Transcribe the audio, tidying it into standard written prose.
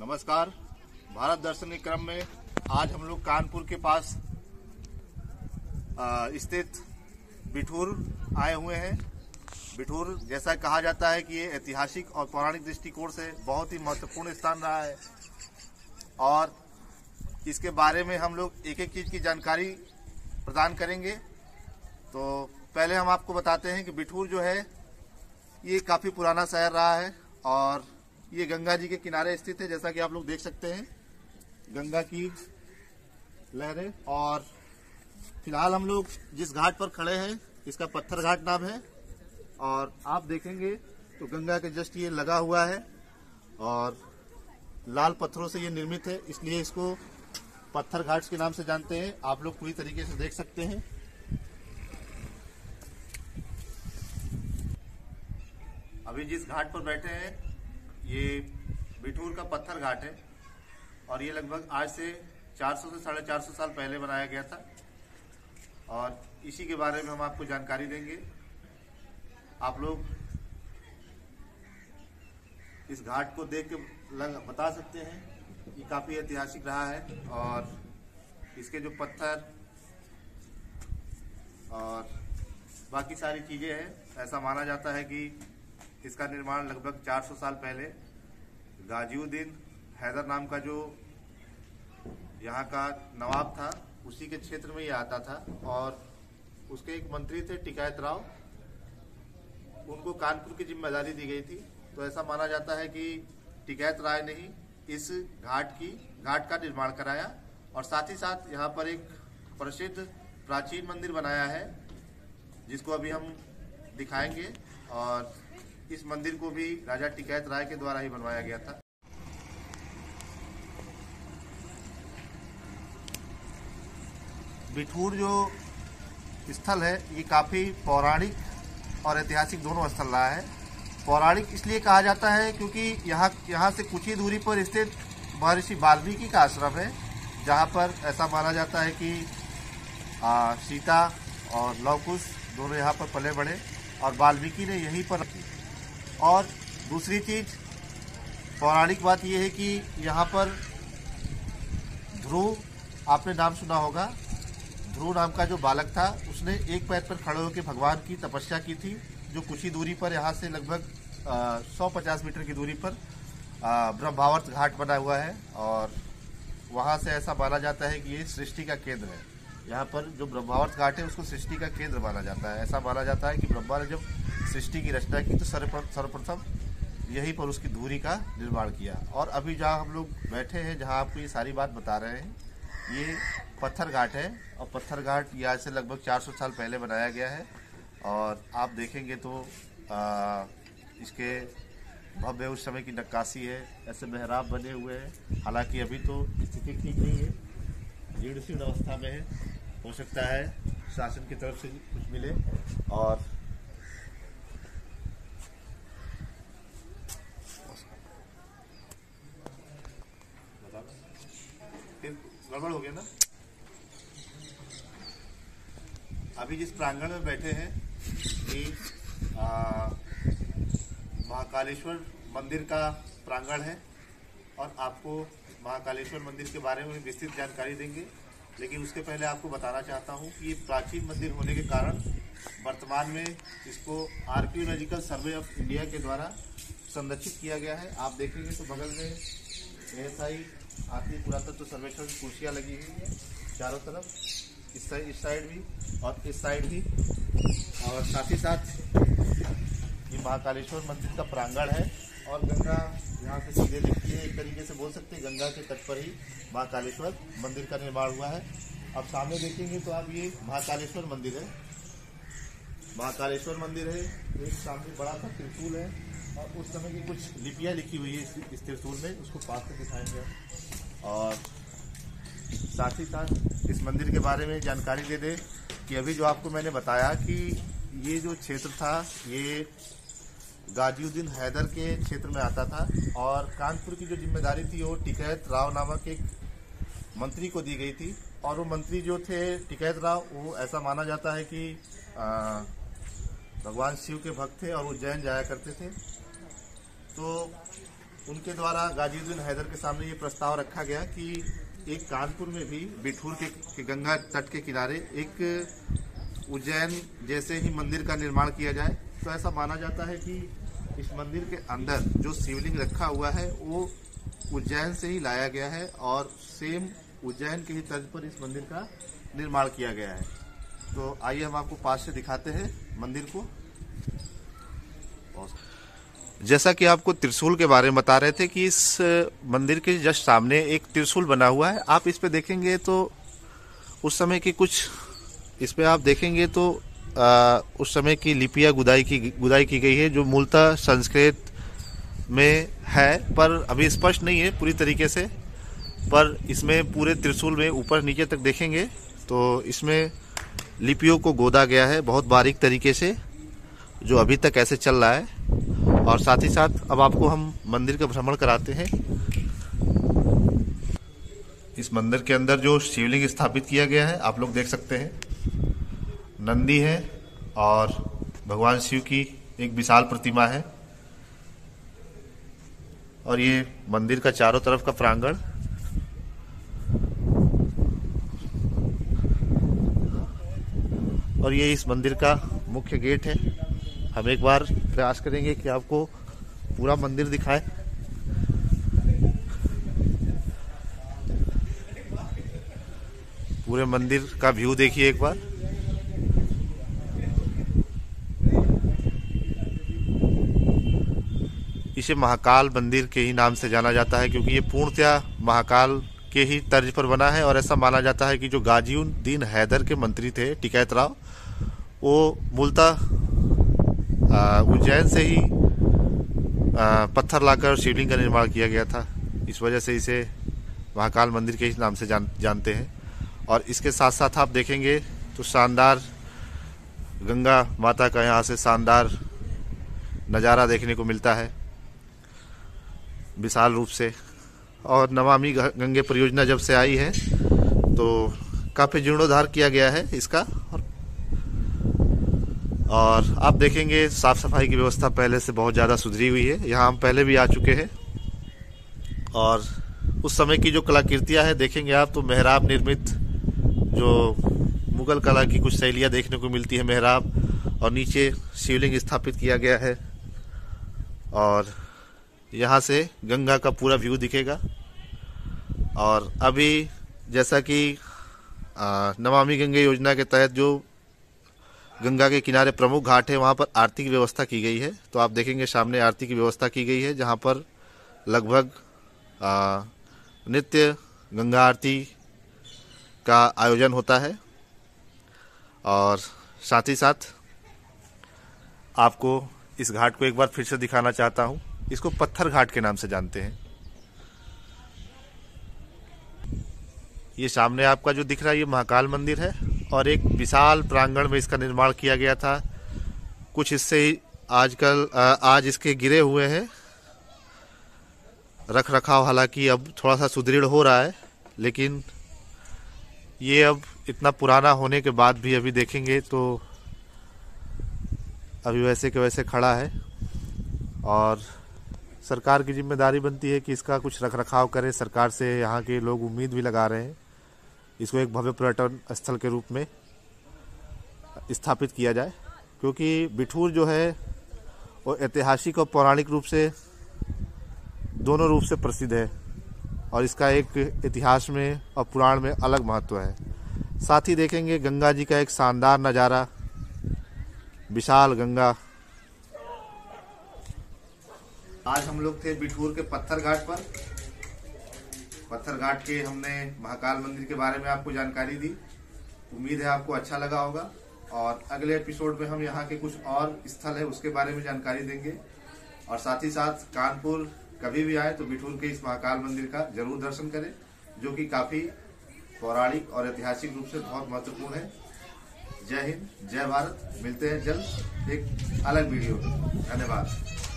नमस्कार। भारत दर्शन के क्रम में आज हम लोग कानपुर के पास स्थित बिठूर आए हुए हैं। बिठूर जैसा कहा जाता है कि ये ऐतिहासिक और पौराणिक दृष्टिकोण से बहुत ही महत्वपूर्ण स्थान रहा है और इसके बारे में हम लोग एक एक चीज़ की जानकारी प्रदान करेंगे। तो पहले हम आपको बताते हैं कि बिठूर जो है ये काफ़ी पुराना शहर रहा है और ये गंगा जी के किनारे स्थित है। जैसा कि आप लोग देख सकते हैं गंगा की लहरें। और फिलहाल हम लोग जिस घाट पर खड़े हैं इसका पत्थर घाट नाम है और आप देखेंगे तो गंगा के जस्ट ये लगा हुआ है और लाल पत्थरों से ये निर्मित है, इसलिए इसको पत्थर घाट के नाम से जानते हैं। आप लोग पूरी तरीके से देख सकते हैं। अभी जिस घाट पर बैठे हैं ये बिठूर का पत्थर घाट है और ये लगभग आज से 400 से 450 साल पहले बनाया गया था और इसी के बारे में हम आपको जानकारी देंगे। आप लोग इस घाट को देख के बता सकते हैं कि काफी ऐतिहासिक रहा है और इसके जो पत्थर और बाकी सारी चीजें हैं, ऐसा माना जाता है कि इसका निर्माण लगभग 400 साल पहले गाजिउद्दीन हैदर नाम का जो यहाँ का नवाब था उसी के क्षेत्र में ये आता था और उसके एक मंत्री थे टिकैत राव, उनको कानपुर की जिम्मेदारी दी गई थी। तो ऐसा माना जाता है कि टिकैत राय ने ही इस घाट का निर्माण कराया और साथ ही साथ यहाँ पर एक प्रसिद्ध प्राचीन मंदिर बनाया है जिसको अभी हम दिखाएंगे और इस मंदिर को भी राजा टिकैत राय के द्वारा ही बनवाया गया था। बिठूर जो स्थल है ये काफी पौराणिक और ऐतिहासिक दोनों स्थल रहा है। पौराणिक इसलिए कहा जाता है क्योंकि यहाँ से कुछ ही दूरी पर स्थित महर्षि वाल्मीकि का आश्रम है, जहाँ पर ऐसा माना जाता है कि सीता और लव कुश दोनों यहाँ पर पले बढ़े और वाल्मीकि ने यहीं पर रखी। और दूसरी चीज पौराणिक बात यह है कि यहाँ पर ध्रुव, आपने नाम सुना होगा, ध्रुव नाम का जो बालक था उसने एक पैर पर खड़े होकर भगवान की तपस्या की थी, जो कुछ ही दूरी पर यहाँ से लगभग 150 मीटर की दूरी पर ब्रह्मावर्त घाट बना हुआ है और वहाँ से ऐसा माना जाता है कि ये सृष्टि का केंद्र है। यहाँ पर जो ब्रह्मावर्त घाट है उसको सृष्टि का केंद्र माना जाता है। ऐसा माना जाता है कि ब्रह्मा ने जब सृष्टि की रचना की तो सर्वप्रथम यहीं पर उसकी धुरी का निर्माण किया। और अभी जहाँ हम लोग बैठे हैं, जहाँ आपको ये सारी बात बता रहे हैं, ये पत्थर घाट है और पत्थर घाट ये आज से लगभग 400 साल पहले बनाया गया है और आप देखेंगे तो इसके भव्य उस समय की नक्काशी है, ऐसे मेहराब बने हुए हैं। हालांकि अभी तो स्थिति ठीक नहीं है, जीर्ण अवस्था में है, हो सकता है शासन की तरफ से कुछ मिले। और गड़बड़ हो गया ना। अभी जिस प्रांगण में बैठे हैं ये महाकालेश्वर मंदिर का प्रांगण है और आपको महाकालेश्वर मंदिर के बारे में विस्तृत जानकारी देंगे। लेकिन उसके पहले आपको बताना चाहता हूँ कि ये प्राचीन मंदिर होने के कारण वर्तमान में इसको आर्कियोलॉजिकल सर्वे ऑफ इंडिया के द्वारा संरक्षित किया गया है। आप देखेंगे तो बगल में ASI भारतीय पुरातत्व सर्वेक्षण की कुर्सियाँ लगी हुई है चारों तरफ, इस साइड भी और इस साइड भी। और साथ ही साथ ये महाकालेश्वर मंदिर का प्रांगण है और गंगा यहाँ से सीधे दिखती है। एक तरीके से बोल सकते हैं गंगा के तट पर ही महाकालेश्वर मंदिर का निर्माण हुआ है। अब सामने देखेंगे तो आप ये महाकालेश्वर मंदिर है, महाकालेश्वर मंदिर है। एक सामने बड़ा सा त्रिशूल है और उस समय की कुछ लिपियाँ लिखी हुई है इस त्रिशूल में, उसको पास से दिखाएंगे। और साथ ही साथ इस मंदिर के बारे में जानकारी दे दें कि अभी जो आपको मैंने बताया कि ये जो क्षेत्र था ये गाजिउद्दीन हैदर के क्षेत्र में आता था और कानपुर की जो जिम्मेदारी थी वो टिकैत राव नामक एक मंत्री को दी गई थी। और वो मंत्री जो थे टिकैत राव, वो ऐसा माना जाता है कि भगवान शिव के भक्त थे और वो उज्जैन जाया करते थे। तो उनके द्वारा गाजीउद्दीन हैदर के सामने ये प्रस्ताव रखा गया कि एक कानपुर में भी बिठूर के गंगा तट के किनारे एक उज्जैन जैसे ही मंदिर का निर्माण किया जाए। तो ऐसा माना जाता है कि इस मंदिर के अंदर जो शिवलिंग रखा हुआ है वो उज्जैन से ही लाया गया है और सेम उज्जैन के ही तर्ज पर इस मंदिर का निर्माण किया गया है। तो आइए हम आपको पास से दिखाते हैं मंदिर को। जैसा कि आपको त्रिशूल के बारे में बता रहे थे कि इस मंदिर के जस्ट सामने एक त्रिशूल बना हुआ है। आप इस पे देखेंगे तो उस समय की कुछ इस पे आप देखेंगे तो उस समय की लिपियां गुदाई की गई है, जो मूलतः संस्कृत में है, पर अभी स्पष्ट नहीं है पूरी तरीके से। पर इसमें पूरे त्रिशूल में ऊपर नीचे तक देखेंगे तो इसमें लिपियों को गोदा गया है बहुत बारीक तरीके से, जो अभी तक ऐसे चल रहा है। और साथ ही साथ अब आपको हम मंदिर का भ्रमण कराते हैं। इस मंदिर के अंदर जो शिवलिंग स्थापित किया गया है आप लोग देख सकते हैं, नंदी है और भगवान शिव की एक विशाल प्रतिमा है। और ये मंदिर का चारों तरफ का प्रांगण, और ये इस मंदिर का मुख्य गेट है। हम एक बार प्रयास करेंगे कि आपको पूरा मंदिर दिखाएं। पूरे मंदिर का व्यू देखिए एक बार। इसे महाकाल मंदिर के ही नाम से जाना जाता है क्योंकि ये पूर्णतया महाकाल के ही तर्ज पर बना है। और ऐसा माना जाता है कि जो गाजीउद्दीन हैदर के मंत्री थे टिकैत राव, वो मूलतः उज्जैन से ही पत्थर लाकर शिवलिंग का निर्माण किया गया था। इस वजह से इसे महाकाल मंदिर के ही नाम से जानते हैं। और इसके साथ साथ आप देखेंगे तो शानदार गंगा माता का यहाँ से शानदार नज़ारा देखने को मिलता है विशाल रूप से। और नमामि गंगे परियोजना जब से आई है तो काफ़ी जीर्णोद्धार किया गया है इसका। और आप देखेंगे साफ सफाई की व्यवस्था पहले से बहुत ज़्यादा सुधरी हुई है। यहाँ हम पहले भी आ चुके हैं और उस समय की जो कलाकृतियाँ हैं देखेंगे आप तो मेहराब निर्मित जो मुगल कला की कुछ शैलियाँ देखने को मिलती है मेहराब, और नीचे शिवलिंग स्थापित किया गया है। और यहाँ से गंगा का पूरा व्यू दिखेगा। और अभी जैसा कि नमामि गंगे योजना के तहत जो गंगा के किनारे प्रमुख घाट है वहाँ पर आरती की व्यवस्था की गई है। तो आप देखेंगे सामने आरती की व्यवस्था की गई है, जहाँ पर लगभग नित्य गंगा आरती का आयोजन होता है। और साथ ही साथ आपको इस घाट को एक बार फिर से दिखाना चाहता हूँ। इसको पत्थर घाट के नाम से जानते हैं। ये सामने आपका जो दिख रहा है ये महाकाल मंदिर है और एक विशाल प्रांगण में इसका निर्माण किया गया था। कुछ हिस्से आज इसके गिरे हुए हैं। रख रखाव हालांकि अब थोड़ा सा सुदृढ़ हो रहा है, लेकिन ये अब इतना पुराना होने के बाद भी अभी देखेंगे तो अभी वैसे के वैसे खड़ा है। और सरकार की जिम्मेदारी बनती है कि इसका कुछ रख रखाव करे। सरकार से यहाँ के लोग उम्मीद भी लगा रहे हैं इसको एक भव्य पर्यटन स्थल के रूप में स्थापित किया जाए, क्योंकि बिठूर जो है वो ऐतिहासिक और पौराणिक रूप से दोनों रूप से प्रसिद्ध है और इसका एक इतिहास में और पुराण में अलग महत्व है। साथ ही देखेंगे गंगा जी का एक शानदार नज़ारा, विशाल गंगा। आज हम लोग थे बिठूर के पत्थर घाट पर। पत्थर घाट के हमने महाकाल मंदिर के बारे में आपको जानकारी दी। उम्मीद है आपको अच्छा लगा होगा और अगले एपिसोड में हम यहाँ के कुछ और स्थल है उसके बारे में जानकारी देंगे। और साथ ही साथ कानपुर कभी भी आए तो बिठूर के इस महाकाल मंदिर का जरूर दर्शन करें, जो कि काफी पौराणिक और ऐतिहासिक रूप से बहुत महत्वपूर्ण है। जय हिंद, जय भारत। मिलते हैं जल्द एक अलग वीडियो में। धन्यवाद।